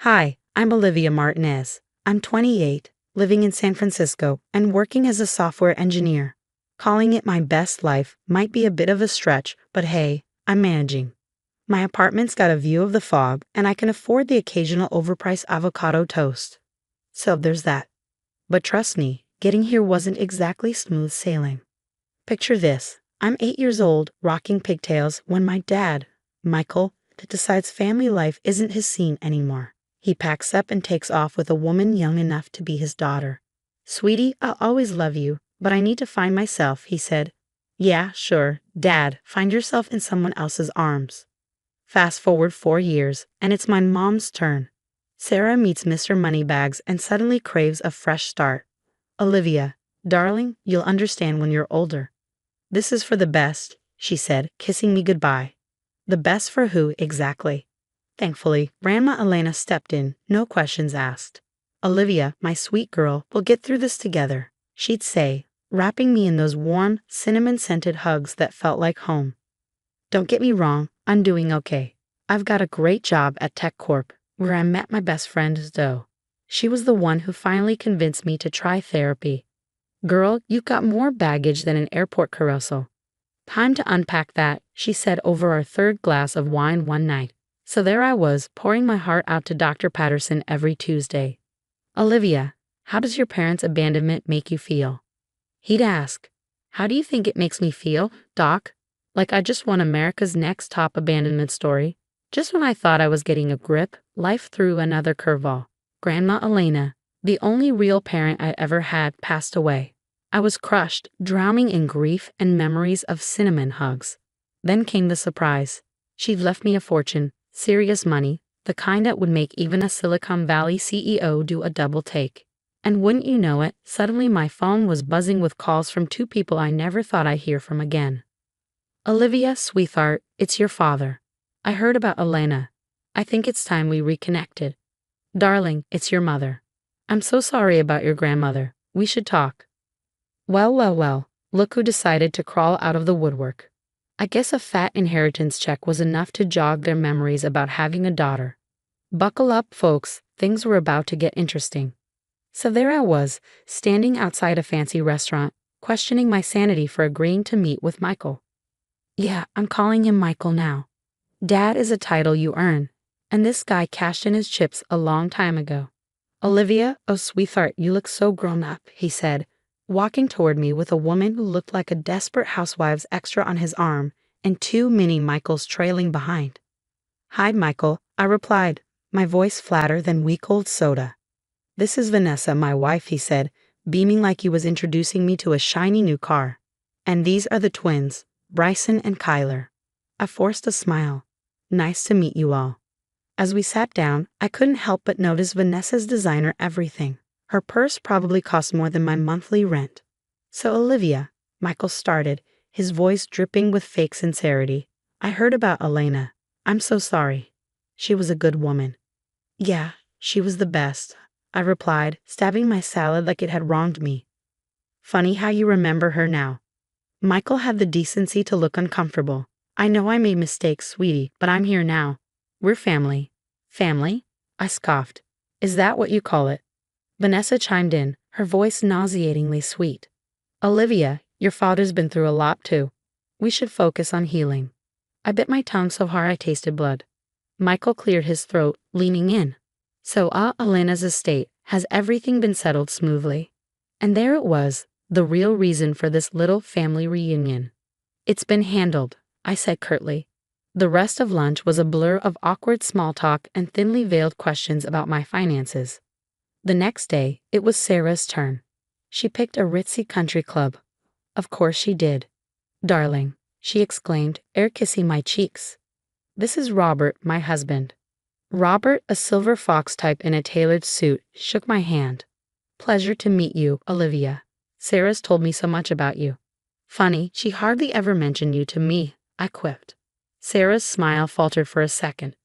Hi, I'm Olivia Martinez. I'm 28, living in San Francisco, and working as a software engineer. Calling it my best life might be a bit of a stretch, but hey, I'm managing. My apartment's got a view of the fog, and I can afford the occasional overpriced avocado toast. So there's that. But trust me, getting here wasn't exactly smooth sailing. Picture this. I'm 8 years old, rocking pigtails, when my dad, Michael, decides family life isn't his scene anymore. He packs up and takes off with a woman young enough to be his daughter. "Sweetie, I'll always love you, but I need to find myself," he said. "Yeah, sure, Dad, find yourself in someone else's arms." Fast forward 4 years, and it's my mom's turn. Sarah meets Mr. Moneybags and suddenly craves a fresh start. "Olivia, darling, you'll understand when you're older. This is for the best," she said, kissing me goodbye. The best for who, exactly? Thankfully, Grandma Elena stepped in, no questions asked. "Olivia, my sweet girl, we'll get through this together," she'd say, wrapping me in those warm, cinnamon-scented hugs that felt like home. Don't get me wrong, I'm doing okay. I've got a great job at Tech Corp, where I met my best friend Zoe. She was the one who finally convinced me to try therapy. "Girl, you've got more baggage than an airport carousel." "Time to unpack that," she said over our third glass of wine one night. So there I was, pouring my heart out to Dr. Patterson every Tuesday. "Olivia, how does your parents' abandonment make you feel?" He'd ask. "How do you think it makes me feel, Doc?" Like I just won America's Next Top Abandonment Story. Just when I thought I was getting a grip, life threw another curveball. Grandma Elena, the only real parent I ever had, passed away. I was crushed, drowning in grief and memories of cinnamon hugs. Then came the surprise. She'd left me a fortune, serious money, the kind that would make even a Silicon Valley CEO do a double take. And wouldn't you know it, suddenly my phone was buzzing with calls from two people I never thought I'd hear from again. "Olivia, sweetheart, it's your father. I heard about Elena. I think it's time we reconnected." "Darling, it's your mother. I'm so sorry about your grandmother. We should talk." Well, look who decided to crawl out of the woodwork. I guess a fat inheritance check was enough to jog their memories about having a daughter. Buckle up, folks, things were about to get interesting. So there I was, standing outside a fancy restaurant, questioning my sanity for agreeing to meet with Michael. Yeah, I'm calling him Michael now. Dad is a title you earn, and this guy cashed in his chips a long time ago. "Olivia, oh sweetheart, you look so grown up," he said, walking toward me with a woman who looked like a desperate housewife's extra on his arm and two mini Michaels trailing behind. "Hi, Michael," I replied, my voice flatter than week-old soda. "This is Vanessa, my wife," he said, beaming like he was introducing me to a shiny new car. "And these are the twins, Bryson and Kyler." I forced a smile. "Nice to meet you all." As we sat down, I couldn't help but notice Vanessa's designer everything. Her purse probably cost more than my monthly rent. "So Olivia," Michael started, his voice dripping with fake sincerity, "I heard about Elena. I'm so sorry." "She was a good woman." "Yeah, she was the best," I replied, stabbing my salad like it had wronged me. "Funny how you remember her now." Michael had the decency to look uncomfortable. "I know I made mistakes, sweetie, but I'm here now. We're family." "Family?" I scoffed. "Is that what you call it?" Vanessa chimed in, her voice nauseatingly sweet. "Olivia, your father's been through a lot too. We should focus on healing." I bit my tongue so hard I tasted blood. Michael cleared his throat, leaning in. "So, Elena's estate, has everything been settled smoothly?" And there it was, the real reason for this little family reunion. "It's been handled," I said curtly. The rest of lunch was a blur of awkward small talk and thinly veiled questions about my finances. The next day, it was Sarah's turn. She picked a ritzy country club. Of course she did. "Darling," she exclaimed, air kissing my cheeks. "This is Robert, my husband." Robert, a silver fox type in a tailored suit, shook my hand. "Pleasure to meet you, Olivia. Sarah's told me so much about you." "Funny, she hardly ever mentioned you to me," I quipped. Sarah's smile faltered for a second.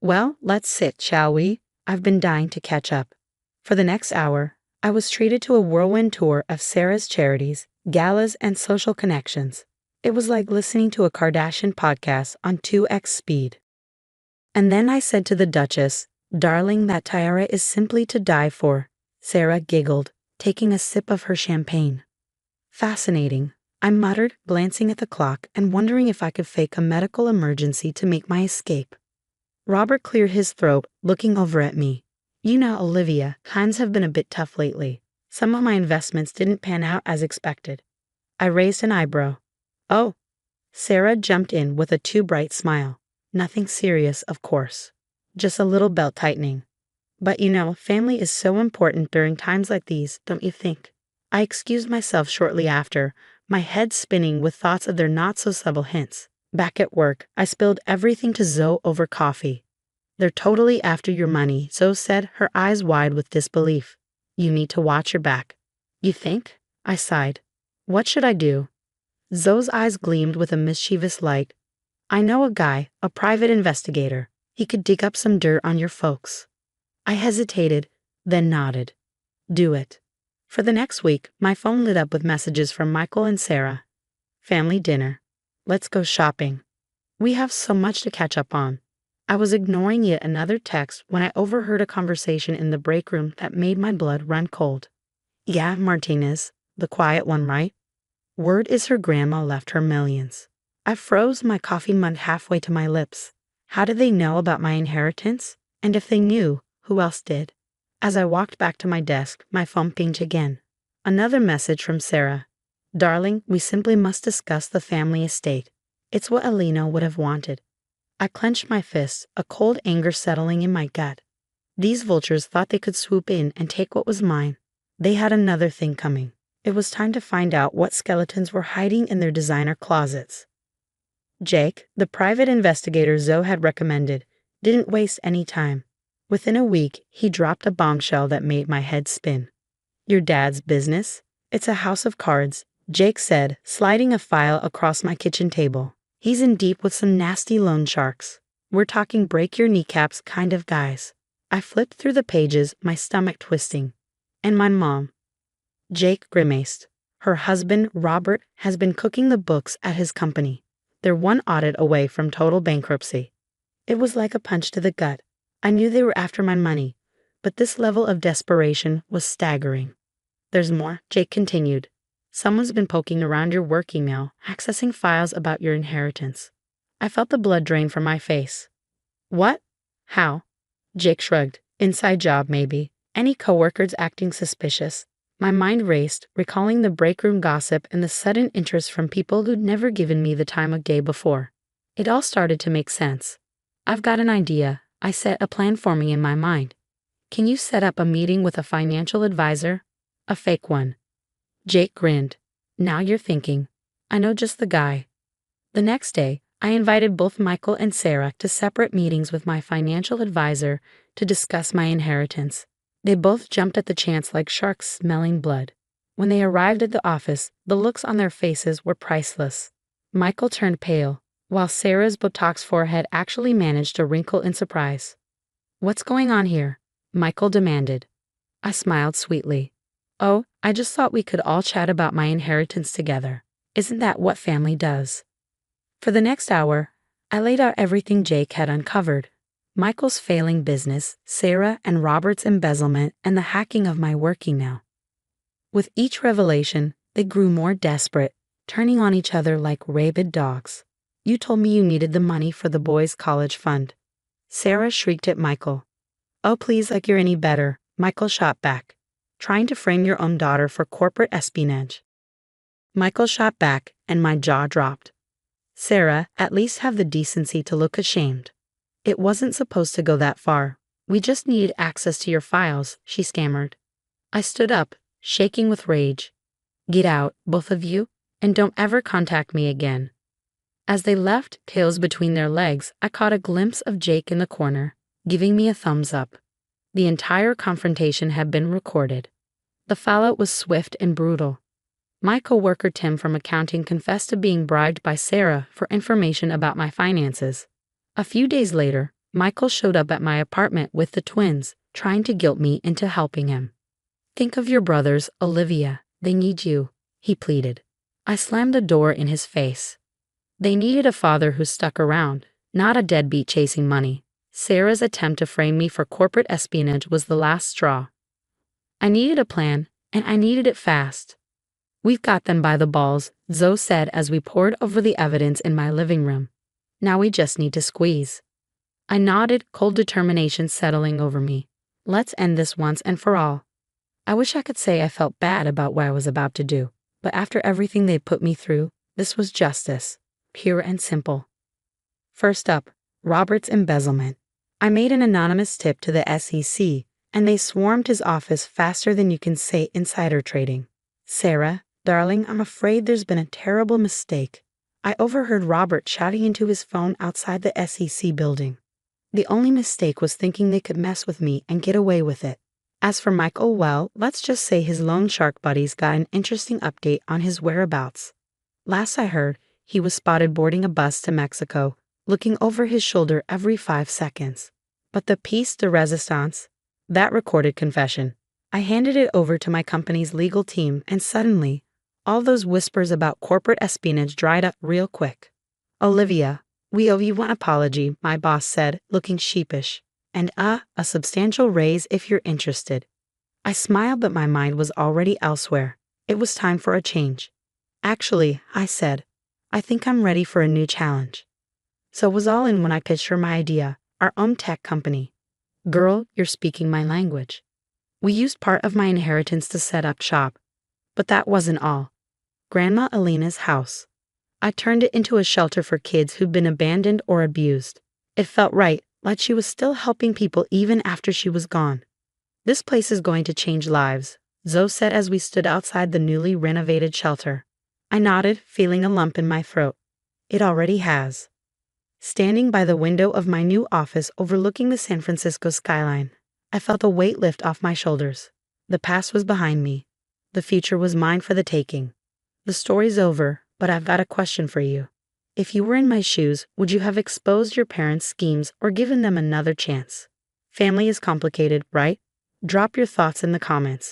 "Well, let's sit, shall we? I've been dying to catch up." For the next hour, I was treated to a whirlwind tour of Sarah's charities, galas, and social connections. It was like listening to a Kardashian podcast on 2x speed. And then I said to the Duchess, Darling, that tiara is simply to die for, Sarah giggled, taking a sip of her champagne. Fascinating, I muttered, glancing at the clock and wondering if I could fake a medical emergency to make my escape. Robert cleared his throat, looking over at me. You know, Olivia, times have been a bit tough lately. Some of my investments didn't pan out as expected. I raised an eyebrow. Oh. Sarah jumped in with a too bright smile. Nothing serious, of course. Just a little belt tightening. But you know, family is so important during times like these, don't you think? I excused myself shortly after, my head spinning with thoughts of their not-so-subtle hints. Back at work, I spilled everything to Zoe over coffee. They're totally after your money, Zoe said, her eyes wide with disbelief. You need to watch your back. You think? I sighed. What should I do? Zoe's eyes gleamed with a mischievous light. I know a guy, a private investigator. He could dig up some dirt on your folks. I hesitated, then nodded. Do it. For the next week, my phone lit up with messages from Michael and Sarah. Family dinner. Let's go shopping. We have so much to catch up on. I was ignoring yet another text when I overheard a conversation in the break room that made my blood run cold. Yeah, Martinez, the quiet one, right? Word is her grandma left her millions. I froze, my coffee mud halfway to my lips. How did they know about my inheritance? And if they knew, who else did? As I walked back to my desk, my phone pinged again. Another message from Sarah. Darling, we simply must discuss the family estate. It's what Alina would have wanted. I clenched my fists, a cold anger settling in my gut. These vultures thought they could swoop in and take what was mine. They had another thing coming. It was time to find out what skeletons were hiding in their designer closets. Jake, the private investigator Zoe had recommended, didn't waste any time. Within a week, he dropped a bombshell that made my head spin. Your dad's business? It's a house of cards, Jake said, sliding a file across my kitchen table. He's in deep with some nasty loan sharks. We're talking break your kneecaps kind of guys. I flipped through the pages, my stomach twisting. And my mom. Jake grimaced. Her husband, Robert, has been cooking the books at his company. They're one audit away from total bankruptcy. It was like a punch to the gut. I knew they were after my money, but this level of desperation was staggering. There's more, Jake continued. Someone's been poking around your work email, accessing files about your inheritance. I felt the blood drain from my face. What? How? Jake shrugged. Inside job, maybe. Any coworkers acting suspicious? My mind raced, recalling the break room gossip and the sudden interest from people who'd never given me the time of day before. It all started to make sense. I've got an idea. I set a plan forming in my mind. Can you set up a meeting with a financial advisor? A fake one. Jake grinned. Now you're thinking. I know just the guy. The next day, I invited both Michael and Sarah to separate meetings with my financial advisor to discuss my inheritance. They both jumped at the chance like sharks smelling blood. When they arrived at the office, the looks on their faces were priceless. Michael turned pale, while Sarah's Botox forehead actually managed to wrinkle in surprise. What's going on here? Michael demanded. I smiled sweetly. Oh, I just thought we could all chat about my inheritance together. Isn't that what family does? For the next hour, I laid out everything Jake had uncovered. Michael's failing business, Sarah and Robert's embezzlement, and the hacking of my work email. With each revelation, they grew more desperate, turning on each other like rabid dogs. You told me you needed the money for the boys' college fund. Sarah shrieked at Michael. Oh, please, like you're any better, Michael shot back. Trying to frame your own daughter for corporate espionage. Michael shot back, and my jaw dropped. Sarah, at least have the decency to look ashamed. It wasn't supposed to go that far. We just needed access to your files, she stammered. I stood up, shaking with rage. Get out, both of you, and don't ever contact me again. As they left, tails between their legs, I caught a glimpse of Jake in the corner, giving me a thumbs up. The entire confrontation had been recorded. The fallout was swift and brutal. My coworker Tim from accounting confessed to being bribed by Sarah for information about my finances. A few days later, Michael showed up at my apartment with the twins, trying to guilt me into helping him. Think of your brothers, Olivia. They need you, he pleaded. I slammed the door in his face. They needed a father who stuck around, not a deadbeat chasing money. Sarah's attempt to frame me for corporate espionage was the last straw. I needed a plan, and I needed it fast. We've got them by the balls, Zoe said as we pored over the evidence in my living room. Now we just need to squeeze. I nodded, cold determination settling over me. Let's end this once and for all. I wish I could say I felt bad about what I was about to do, but after everything they put me through, this was justice, pure and simple. First up, Robert's embezzlement. I made an anonymous tip to the SEC, and they swarmed his office faster than you can say insider trading. Sarah, darling, I'm afraid there's been a terrible mistake. I overheard Robert shouting into his phone outside the SEC building. The only mistake was thinking they could mess with me and get away with it. As for Michael, well, let's just say his loan shark buddies got an interesting update on his whereabouts. Last I heard, he was spotted boarding a bus to Mexico, looking over his shoulder every 5 seconds. But the piece de resistance, that recorded confession, I handed it over to my company's legal team, and suddenly, all those whispers about corporate espionage dried up real quick. Olivia, we owe you one apology, my boss said, looking sheepish. And a substantial raise if you're interested. I smiled, but my mind was already elsewhere. It was time for a change. Actually, I said, I think I'm ready for a new challenge. So it was all in when I pitched her my idea, our own tech company. Girl, you're speaking my language. We used part of my inheritance to set up shop. But that wasn't all. Grandma Alina's house. I turned it into a shelter for kids who'd been abandoned or abused. It felt right, like she was still helping people even after she was gone. This place is going to change lives, Zoe said as we stood outside the newly renovated shelter. I nodded, feeling a lump in my throat. It already has. Standing by the window of my new office overlooking the San Francisco skyline, I felt a weight lift off my shoulders. The past was behind me. The future was mine for the taking. The story's over, but I've got a question for you. If you were in my shoes, would you have exposed your parents' schemes or given them another chance? Family is complicated, right? Drop your thoughts in the comments.